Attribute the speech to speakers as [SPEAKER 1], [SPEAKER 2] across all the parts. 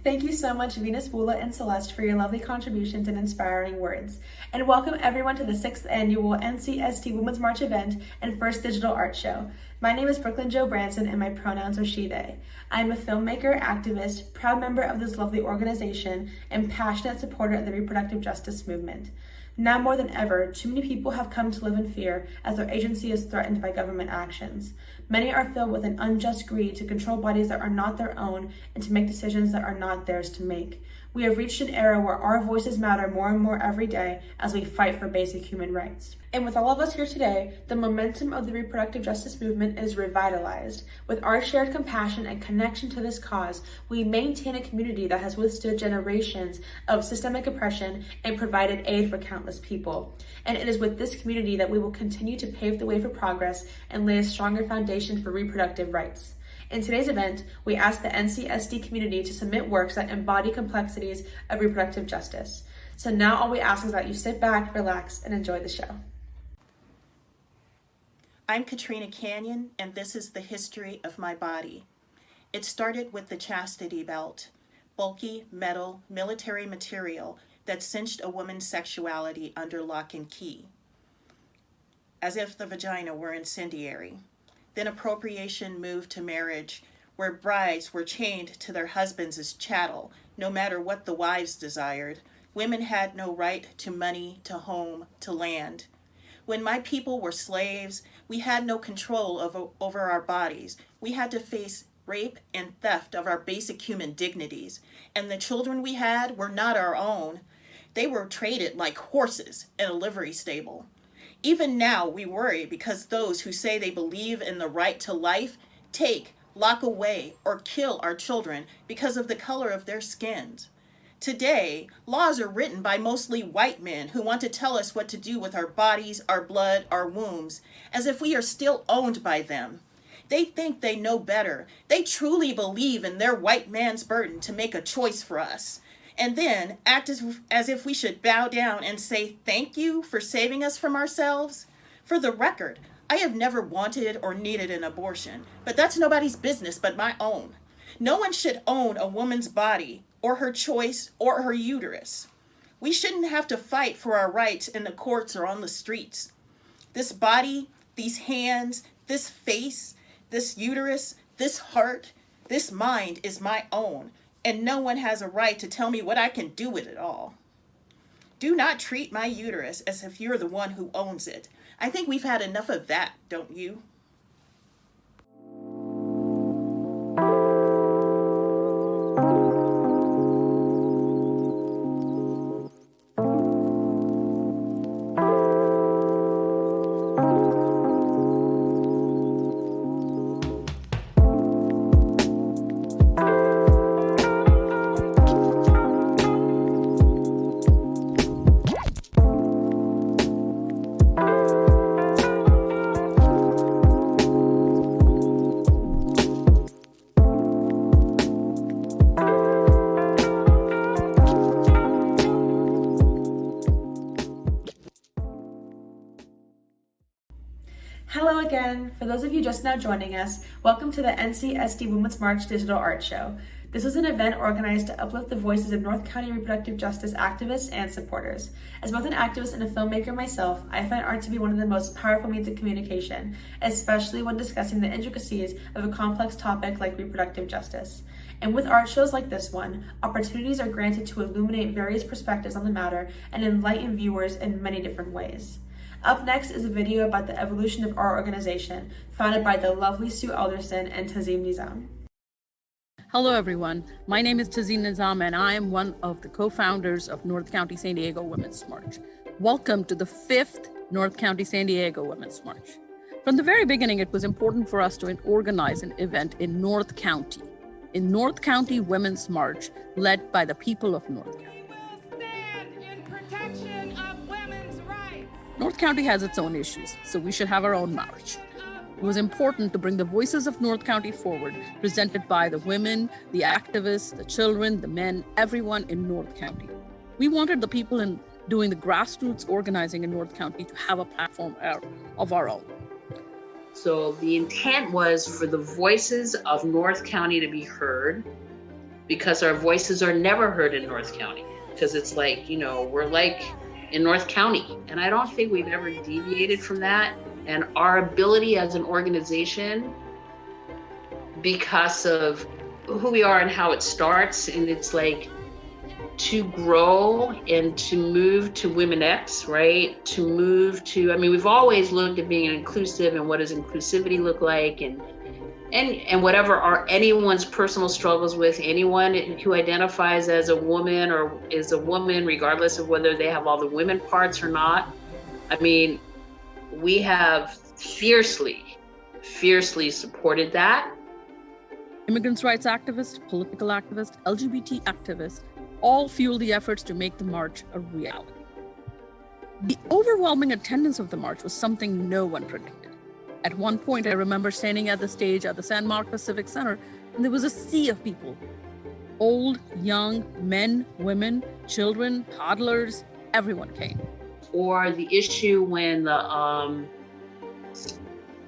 [SPEAKER 1] Thank you so much, Venus, Wula, and Celeste, for your lovely contributions and inspiring words. And welcome everyone to the 6th Annual NCST Women's March event and first digital art show. My name is Brooklyn Jo Branson, and my pronouns are she, they. I am a filmmaker, activist, proud member of this lovely organization, and passionate supporter of the reproductive justice movement. Now more than ever, too many people have come to live in fear as their agency is threatened by government actions. Many are filled with an unjust greed to control bodies that are not their own and to make decisions that are not theirs to make. We have reached an era where our voices matter more and more every day as we fight for basic human rights. And with all of us here today, the momentum of the reproductive justice movement is revitalized. With our shared compassion and connection to this cause, we maintain a community that has withstood generations of systemic oppression and provided aid for countless people. And it is with this community that we will continue to pave the way for progress and lay a stronger foundation for reproductive rights. In today's event, we ask the NCSD community to submit works that embody complexities of reproductive justice. So now all we ask is that you sit back, relax, and enjoy the show.
[SPEAKER 2] I'm Katrina Canyon, and this is the history of my body. It started with the chastity belt, bulky metal military material that cinched a woman's sexuality under lock and key, as if the vagina were incendiary. Then appropriation moved to marriage, where brides were chained to their husbands as chattel, no matter what the wives desired. Women had no right to money, to home, to land. When my people were slaves, we had no control over our bodies. We had to face rape and theft of our basic human dignities. And the children we had were not our own. They were traded like horses in a livery stable. Even now, we worry because those who say they believe in the right to life take, lock away, or kill our children because of the color of their skins. Today, laws are written by mostly white men who want to tell us what to do with our bodies, our blood, our wombs, as if we are still owned by them. They think they know better. They truly believe in their white man's burden to make a choice for us, and then act as if we should bow down and say thank you for saving us from ourselves. For the record, I have never wanted or needed an abortion, but that's nobody's business but my own. No one should own a woman's body or her choice or her uterus. We shouldn't have to fight for our rights in the courts or on the streets. This body, these hands, this face, this uterus, this heart, this mind is my own. And no one has a right to tell me what I can do with it all. Do not treat my uterus as if you're the one who owns it. I think we've had enough of that, don't you?
[SPEAKER 1] Hello again. For those of you just now joining us, welcome to the NCSD Women's March Digital Art Show. This was an event organized to uplift the voices of North County reproductive justice activists and supporters. As both an activist and a filmmaker myself, I find art to be one of the most powerful means of communication, especially when discussing the intricacies of a complex topic like reproductive justice. And with art shows like this one, opportunities are granted to illuminate various perspectives on the matter and enlighten viewers in many different ways. Up next is a video about the evolution of our organization, founded by the lovely Sue Alderson and Tazim Nizam.
[SPEAKER 3] Hello everyone, my name is Tazim Nizam and I am one of the co-founders of North County San Diego Women's March. Welcome to the 5th North County San Diego Women's March. From the very beginning, it was important for us to organize an event in North County Women's March, led by the people of North County. North County has its own issues, so we should have our own march. It was important to bring the voices of North County forward, presented by the women, the activists, the children, the men, everyone in North County. We wanted the people doing the grassroots organizing in North County to have a platform of our own.
[SPEAKER 4] So the intent was for the voices of North County to be heard because our voices are never heard in North County. Because it's like, we're like in North County. And I don't think we've ever deviated from that. And our ability as an organization, because of who we are and how it starts, and it's like to grow and to move to Women X, right? To move to, we've always looked at being inclusive and what does inclusivity look like, and whatever are anyone's personal struggles with, anyone who identifies as a woman or is a woman, regardless of whether they have all the women parts or not. We have fiercely supported that.
[SPEAKER 3] Immigrants' rights activists, political activists, LGBT activists, all fuel the efforts to make the march a reality. The overwhelming attendance of the march was something no one predicted. At one point, I remember standing at the stage at the San Marcos Civic Center, and there was a sea of people. Old, young, men, women, children, toddlers, everyone came.
[SPEAKER 4] Or the issue when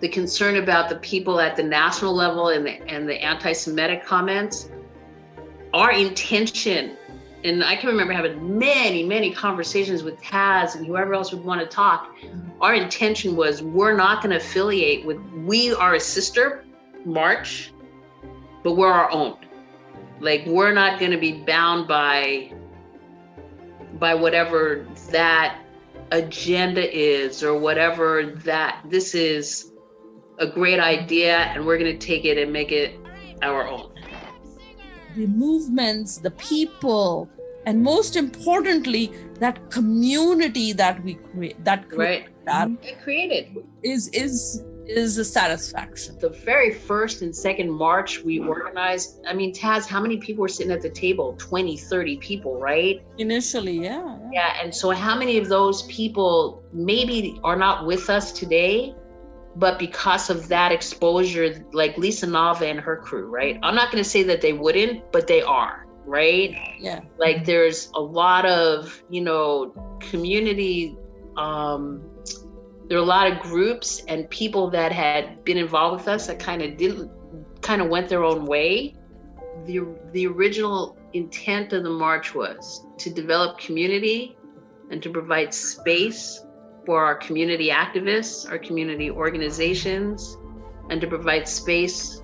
[SPEAKER 4] the concern about the people at the national level and the anti-Semitic comments, our intention, and I can remember having many conversations with Taz and whoever else would want to talk. Our intention was, we're not going to affiliate with, we are a sister march, but we're our own. Like, we're not going to be bound by whatever that agenda is, or whatever that, this is a great idea and we're going to take it and make it our own.
[SPEAKER 3] The movements, the people, and most importantly, that community that we create, is a satisfaction.
[SPEAKER 4] The very first and second march we organized, Taz, how many people were sitting at the table? 20, 30 people, right?
[SPEAKER 3] Initially, yeah.
[SPEAKER 4] Yeah, and so how many of those people maybe are not with us today, but because of that exposure, like Lisa Nava and her crew, right? I'm not going to say that they wouldn't, but they are, right?
[SPEAKER 3] Yeah.
[SPEAKER 4] Like, there's a lot of, community, there are a lot of groups and people that had been involved with us that kind of went their own way. The original intent of the march was to develop community and to provide space for our community activists, our community organizations, and to provide space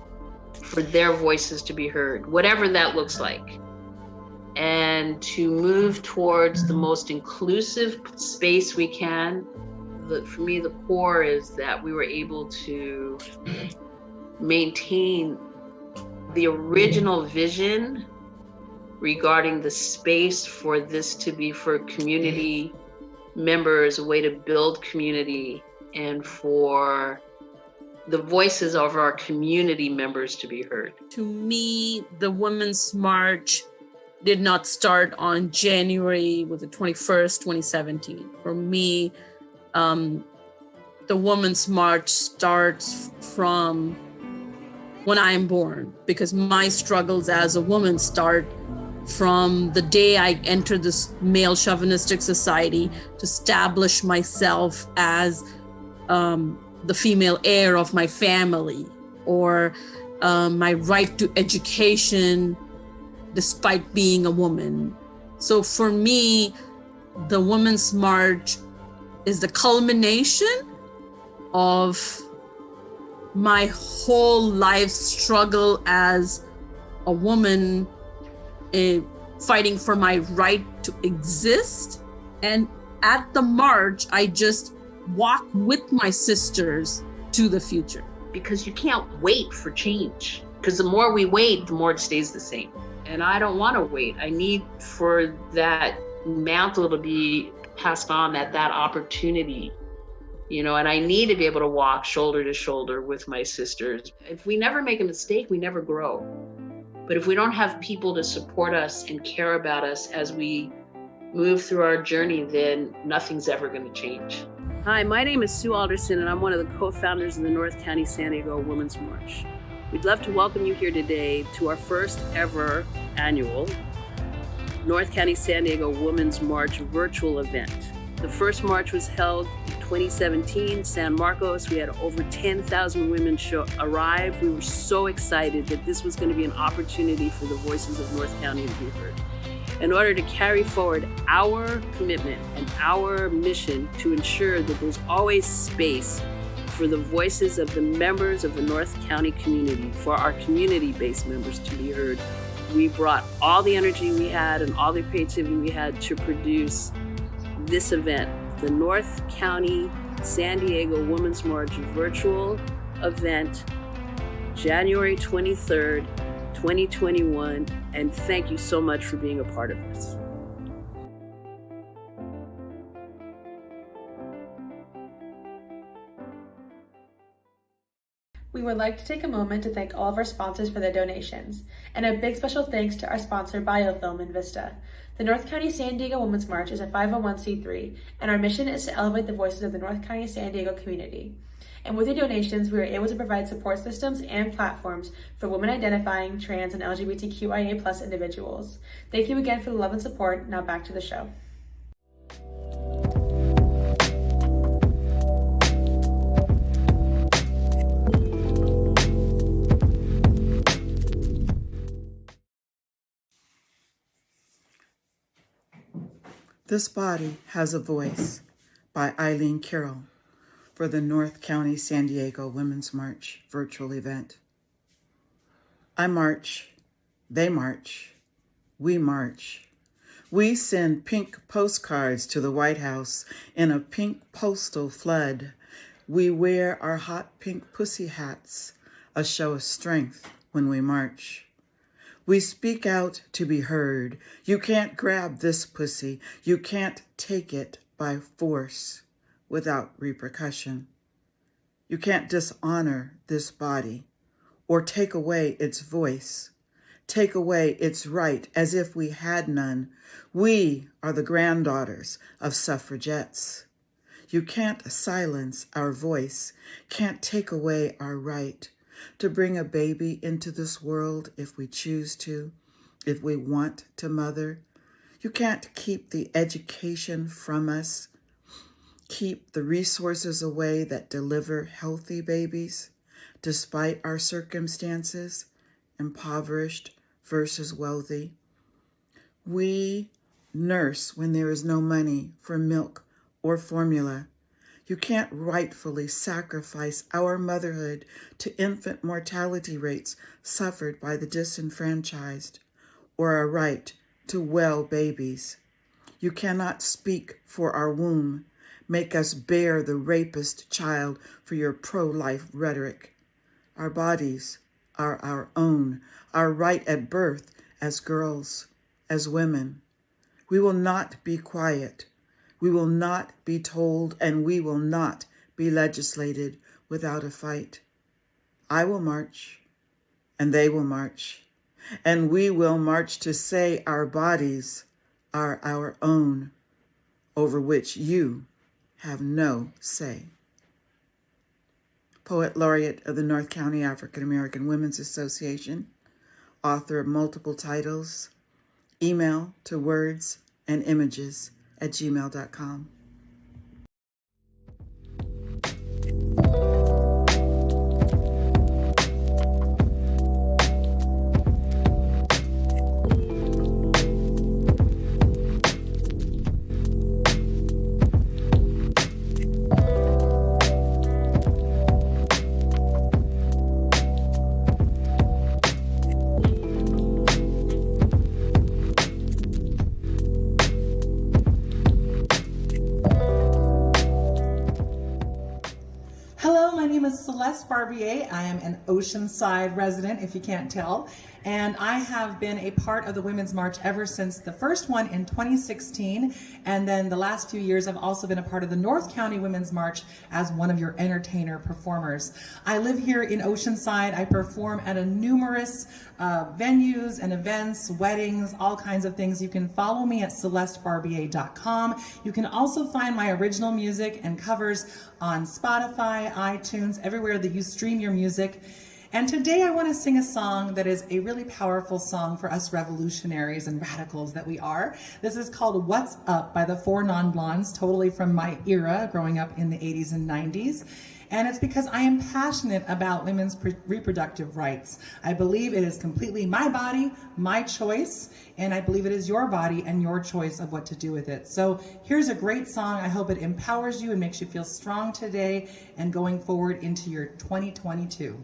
[SPEAKER 4] for their voices to be heard, whatever that looks like. And to move towards the most inclusive space we can. For me, the core is that we were able to maintain the original vision regarding the space for this to be for community members, a way to build community, and for the voices of our community members to be heard.
[SPEAKER 3] To me, the Women's March did not start on January 21st, 2017. For me, the Women's March starts from when I am born, because my struggles as a woman start from the day I entered this male chauvinistic society to establish myself as the female heir of my family, or my right to education despite being a woman. So for me, the Women's March is the culmination of my whole life struggle as a woman, fighting for my right to exist. And at the march, I just walk with my sisters to the future.
[SPEAKER 4] Because you can't wait for change. Because the more we wait, the more it stays the same. And I don't want to wait. I need for that mantle to be passed on, that opportunity, and I need to be able to walk shoulder to shoulder with my sisters. If we never make a mistake, we never grow. But if we don't have people to support us and care about us as we move through our journey, then nothing's ever going to change.
[SPEAKER 5] Hi, my name is Sue Alderson, and I'm one of the co-founders of the North County San Diego Women's March. We'd love to welcome you here today to our first ever annual North County San Diego Women's March virtual event. The first march was held in 2017, San Marcos. We had over 10,000 women arrive. We were so excited that this was going to be an opportunity for the voices of North County to be heard. In order to carry forward our commitment and our mission to ensure that there's always space for the voices of the members of the North County community, for our community-based members to be heard, we brought all the energy we had and all the creativity we had to produce this event, the North County San Diego Women's March virtual event, January 23rd, 2021, and thank you so much for being a part of this.
[SPEAKER 1] We would like to take a moment to thank all of our sponsors for their donations, and a big special thanks to our sponsor, Biofilm and Vista. The North County San Diego Women's March is a 501c3, and our mission is to elevate the voices of the North County San Diego community. And with your donations, we are able to provide support systems and platforms for women identifying, trans, and LGBTQIA+ individuals. Thank you again for the love and support. Now back to the show.
[SPEAKER 6] This Body Has a Voice by Eileen Carroll for the North County San Diego Women's March virtual event. I march, they march, we march. We send pink postcards to the White House in a pink postal flood. We wear our hot pink pussy hats, a show of strength when we march. We speak out to be heard. You can't grab this pussy. You can't take it by force without repercussion. You can't dishonor this body or take away its voice, take away its right as if we had none. We are the granddaughters of suffragettes. You can't silence our voice, can't take away our right to bring a baby into this world if we choose to, if we want to mother. You can't keep the education from us, keep the resources away that deliver healthy babies, despite our circumstances, impoverished versus wealthy. We nurse when there is no money for milk or formula. You can't rightfully sacrifice our motherhood to infant mortality rates suffered by the disenfranchised, or a right to well babies. You cannot speak for our womb, make us bear the rapist child for your pro-life rhetoric. Our bodies are our own, our right at birth as girls, as women. We will not be quiet. We will not be told, and we will not be legislated without a fight. I will march, and they will march, and we will march to say our bodies are our own, over which you have no say. Poet laureate of the North County African American Women's Association, author of multiple titles, email to wordsandImages@gmail.com.
[SPEAKER 7] Barbier. I am an Oceanside resident, if you can't tell, and I have been a part of the Women's March ever since the first one in 2016, and then the last few years I've also been a part of the North County Women's March as one of your entertainer performers. I live here in Oceanside. I perform at a numerous venues and events, weddings, all kinds of things. You can follow me at CelesteBarbier.com. You can also find my original music and covers on Spotify, iTunes, everywhere that you stream your music. And today I want to sing a song that is a really powerful song for us revolutionaries and radicals that we are. This is called What's Up by the Four Non-Blondes, totally from my era, growing up in the 80s and 90s. And it's because I am passionate about women's reproductive rights. I believe it is completely my body, my choice, and I believe it is your body and your choice of what to do with it. So here's a great song. I hope it empowers you and makes you feel strong today and going forward into your 2022.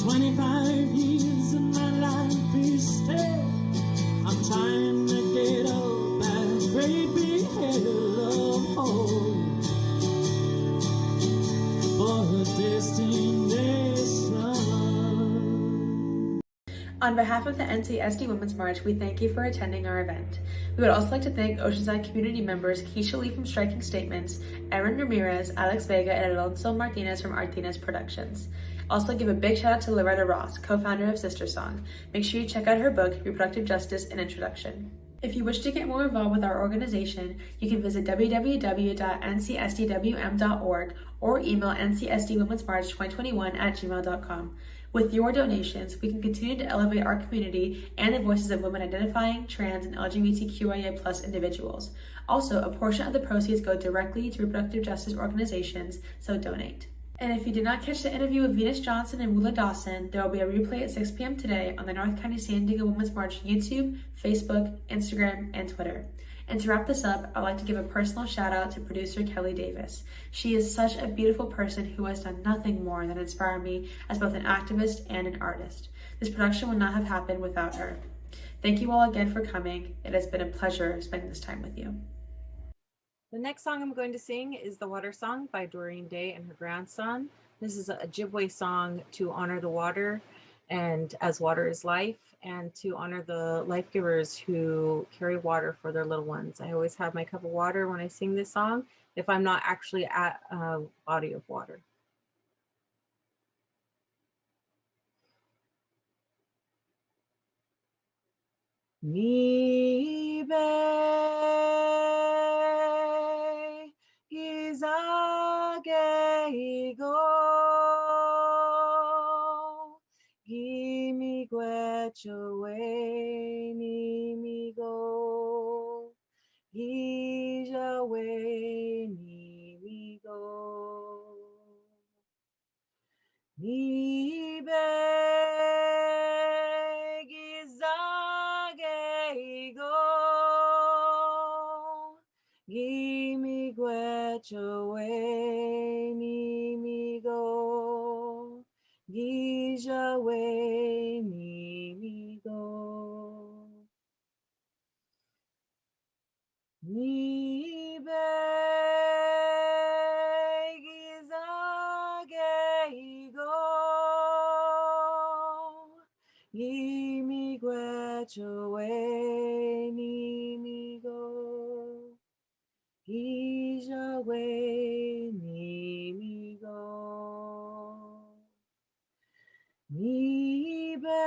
[SPEAKER 8] 25 years of my life is spent. I'm trying to get up that great big hill of hope for a destination.
[SPEAKER 1] On behalf of the NCSD Women's March, we thank you for attending our event. We would also like to thank Oceanside community members Keisha Lee from Striking Statements, Erin Ramirez, Alex Vega, and Alonso Martinez from Martinez Productions. Also give a big shout out to Loretta Ross, co-founder of Sister Song. Make sure you check out her book, Reproductive Justice: An Introduction. If you wish to get more involved with our organization, you can visit www.ncsdwm.org or email ncsdwomensmarch2021@gmail.com. With your donations, we can continue to elevate our community and the voices of women identifying, trans, and LGBTQIA+ individuals. Also, a portion of the proceeds go directly to reproductive justice organizations, so donate. And if you did not catch the interview with Venus Johnson and Wula Dawson, there will be a replay at 6 p.m. today on the North County San Diego Women's March YouTube, Facebook, Instagram, and Twitter. And to wrap this up, I'd like to give a personal shout out to producer Kelly Davis. She is such a beautiful person who has done nothing more than inspire me as both an activist and an artist. This production would not have happened without her. Thank you all again for coming. It has been a pleasure spending this time with you.
[SPEAKER 9] The next song I'm going to sing is The Water Song by Doreen Day and her grandson. This is a Ojibwe song to honor the water, and as water is life, and to honor the life givers who carry water for their little ones. I always have my cup of water when I sing this song if I'm not actually at a body of water. Nibe gizageigo gimi gwechowe ni migo gijawe ni migo nibe gizageigo gimi gwechowe ni migo gijawe ni migo nibe gizageigo gimi gwechowe ni migo gijawe ni migo nibe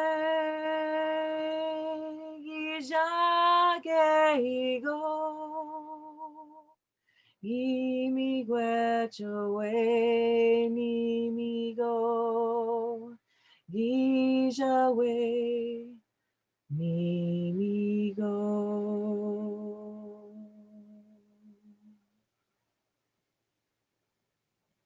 [SPEAKER 9] gizageigo gimi gwechowe ni migo gijawe